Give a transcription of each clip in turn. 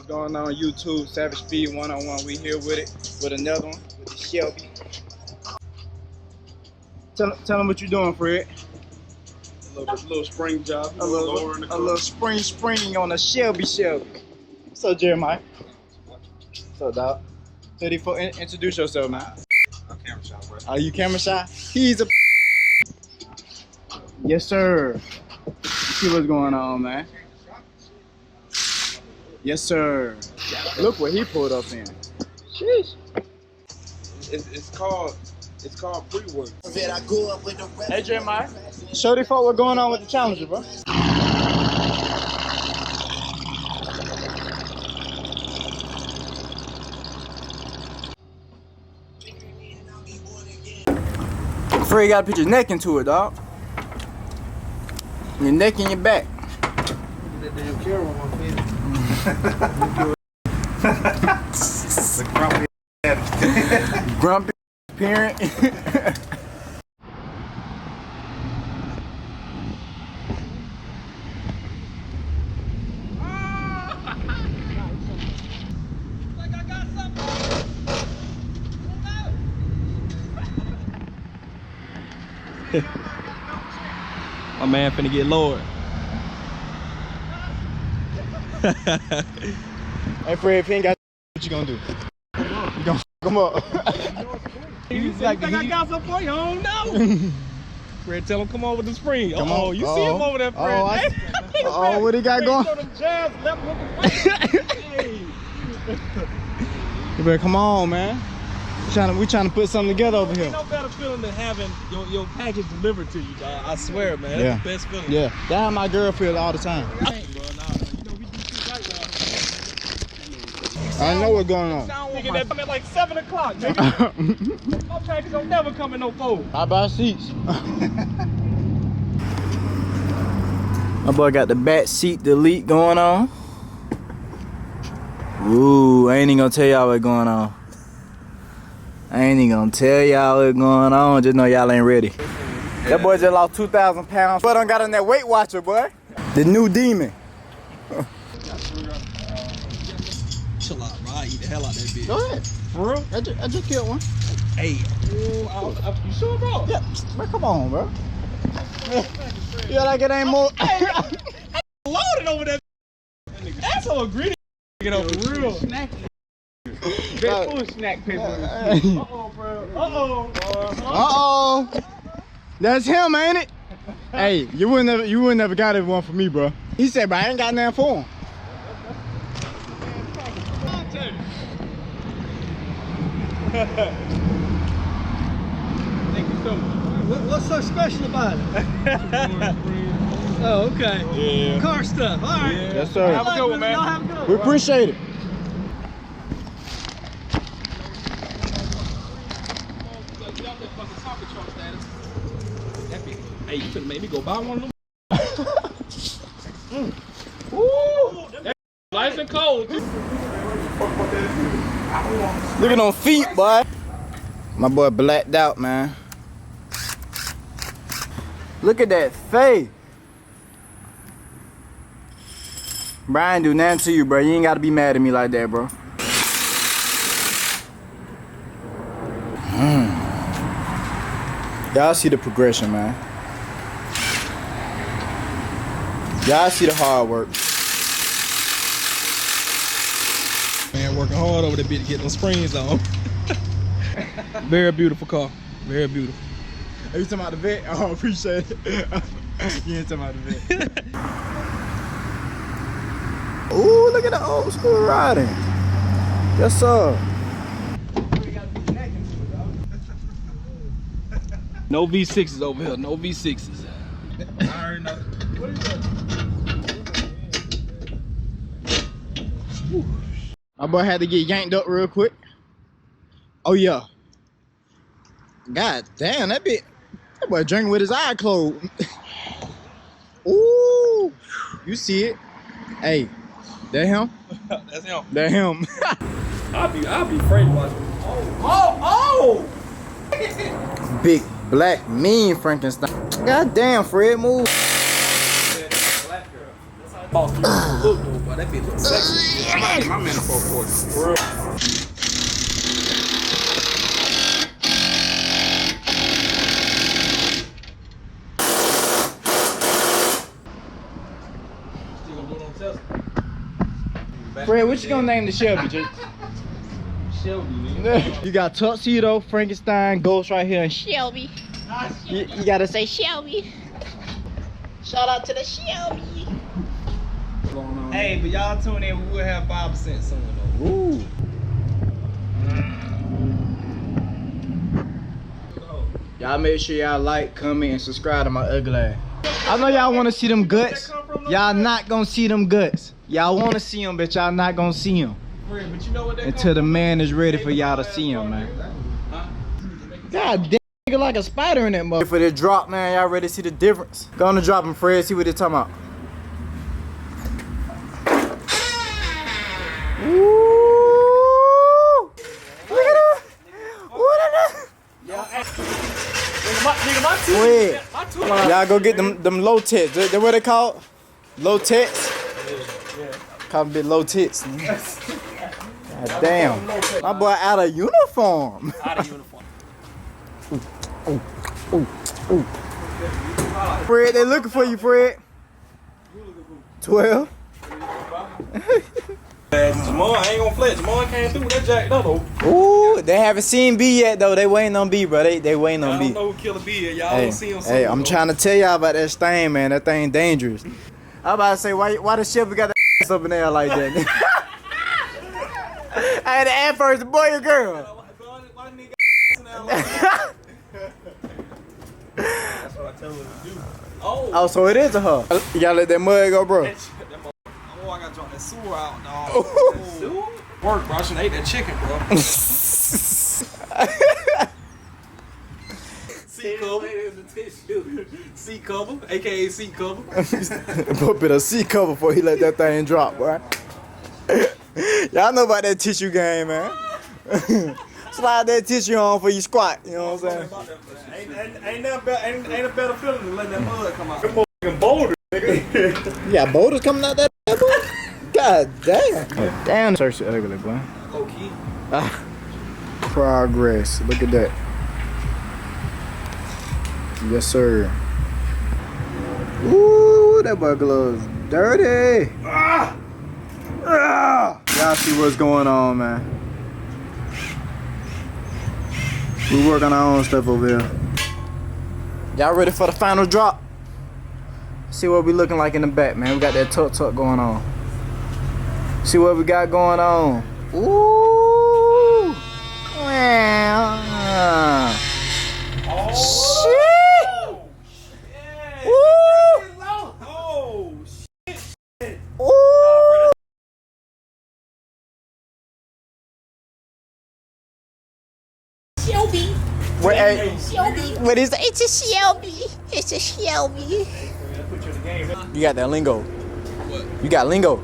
going on YouTube? Savage Speed 101. We here with it, with another one, with the Shelby. Tell them what you're doing, Fred. A little spring job. A little spring on a Shelby. What's up, Jeremiah? What's up, dog? 34. Introduce yourself, man. I'm camera shy, bro. Are you camera shy? He's a. Yes, sir. See what's going on, man. Yes, sir. Look what he pulled up in. Sheesh. It's called pre-work. Hey, Jeremiah. Show these folks what's going on with the Challenger, bro. Fred, you gotta put your neck into it, dog. Your neck and your back. That damn camera on the grumpy Grumpy parent. My man finna get lowered. Hey Fred, if he ain't got what you gonna do? You gonna fuck him up. You think I got something for you? I don't know. Fred, tell him come on with the spring. Come on. on. You see him over there, Fred. Oh, what he got going? Jabs, left hook, hey. You better come on, man. We trying to put something together over here. Ain't no better feeling than having your package delivered to you, dog. I swear, man. Yeah. That's the best feeling. Yeah, that's how my girl feel all the time. Bro, nah, you know, we do shit right now. I know what's going on. Nigga, that come at like 7 o'clock, nigga. My package don't never come in no fold. How about seats? My boy got the back seat delete going on. Ooh, I ain't even gonna tell y'all what's going on. I ain't even gonna tell y'all what's going on. Just know y'all ain't ready. That boy just lost 2,000 pounds. Boy done got on that Weight Watcher, boy. The new demon. Chill out, bro. I eat the hell out of that bitch. Go ahead. For real? I just killed one. Hey. You sure, bro? Yeah, man, come on, bro. Yeah, like it ain't more. Hey, loaded over that. That's so greedy. Get up for real. Snack. That full snack paper. Uh-oh, bro. Uh-oh. That's him, ain't it? Hey, you wouldn't never got it one for me, bro. He said, but I ain't got nothing for him. Thank you so much. What's so special about it? Oh, okay. Yeah. Car stuff. All right. Yeah. Yes, sir. Have a good one, man. Y'all have a good one. We appreciate it. Hey, you finna make me go buy one of them. Woo! That's nice and cold. Look at them feet, boy. My boy blacked out, man. Look at that face. Bro, I ain't do nothing to you, bro. You ain't gotta be mad at me like that, bro. Y'all see the progression, man. Y'all see the hard work. Man, working hard over that bit to get those springs on. Very beautiful car. Very beautiful. Are you talking about the vet? Oh, appreciate it. You ain't talking about the vet. Ooh, look at the old school riding. Yes, sir. No V6s over here. No V6s. I already know. What is that? My boy had to get yanked up real quick. Oh yeah. God damn, that boy drinking with his eye closed. Ooh, you see it? Hey, that him? That's him. That him. I'll be afraid to watch him. Oh! Big black mean Frankenstein. God damn, Fred, move. Look though, but that bitch looks sexy. I might get my man a 440. For real. Fred, what you gonna name the Shelby, Jake? Shelby, nigga. You got Tuxedo, Frankenstein, Ghost right here, and Shelby. you gotta say Shelby. Shout out to the Shelby. Hey, but y'all tune in, we will have 5% soon though. Ooh. Y'all make sure y'all like, comment, and subscribe to my ugly ass. I know y'all wanna see them guts. Y'all not gonna see them guts. Y'all wanna see them, but y'all not gonna see them. But you know what they Until the man is ready for y'all to see him, man. God damn, nigga like a spider in that mother. For the drop, man, y'all ready to see the difference? Go on and drop him, Fred, see what they talking about. Ooh! Look at that! What is that? Fred, y'all go get them low tits. That's what they called? Low tits? Call them bit low tits. God damn. My boy out of uniform. Out of uniform. Fred, they looking for you, Fred. 12. Jamal, I ain't gonna flex. Jamal came through with that jack though. Ooh, they haven't seen B yet though. They waiting on B, bro. They waiting on I B. don't know who Killer B is. Y'all Hey, don't see him soon. hey, I'm though. trying to tell y'all about that thing, man. That thing dangerous. I'm about to say, why the Shelby got the ass up in there like that? I had to ask first, the boy or girl? Why nigga now like that? That's what I tell her to do. Oh, so it is a her. You gotta let that mud go, bro. Oh, I gotta drop that sewer out, dog. Sewer? Work, bro. I shouldn't ate that chicken, bro. C cover. C cover, aka C cover. Put a bit of seat cover before he let that thing drop, boy. Y'all know about that tissue game, man. Slide that tissue on for you squat, you know what I'm saying? Ain't a better feeling than letting that mud come out. Them fucking boulders, nigga. You got boulders coming out that boy? God damn. Damn, search is ugly, boy. Low key. Progress. Look at that. Yes, sir. Ooh, that boy gloves dirty. Y'all see what's going on, man. We work on our own stuff over here. Y'all ready for the final drop? See what we looking like in the back, man. We got that tuck going on. See what we got going on. Ooh. Well. Shit. Ooh. Oh, shit. Ooh. Shelby. Wait, hey. Shelby. What is that? It's a Shelby. It's a Shelby. You got that lingo. What? You got lingo.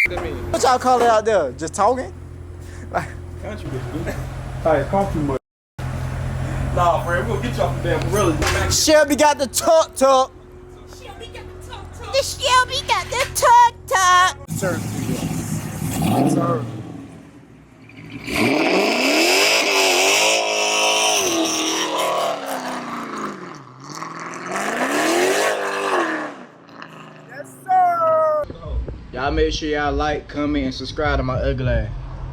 What y'all call it out there? Just talking? Country bitch. Alright, country mud. Nah, Fred, we'll get you off the damn gorilla. Shelby got the tuck. Shelby got the tuck. The Shelby got the tuck. Sir. Sir. Yes, sir. Y'all make sure y'all like, comment, and subscribe to my ugly ass.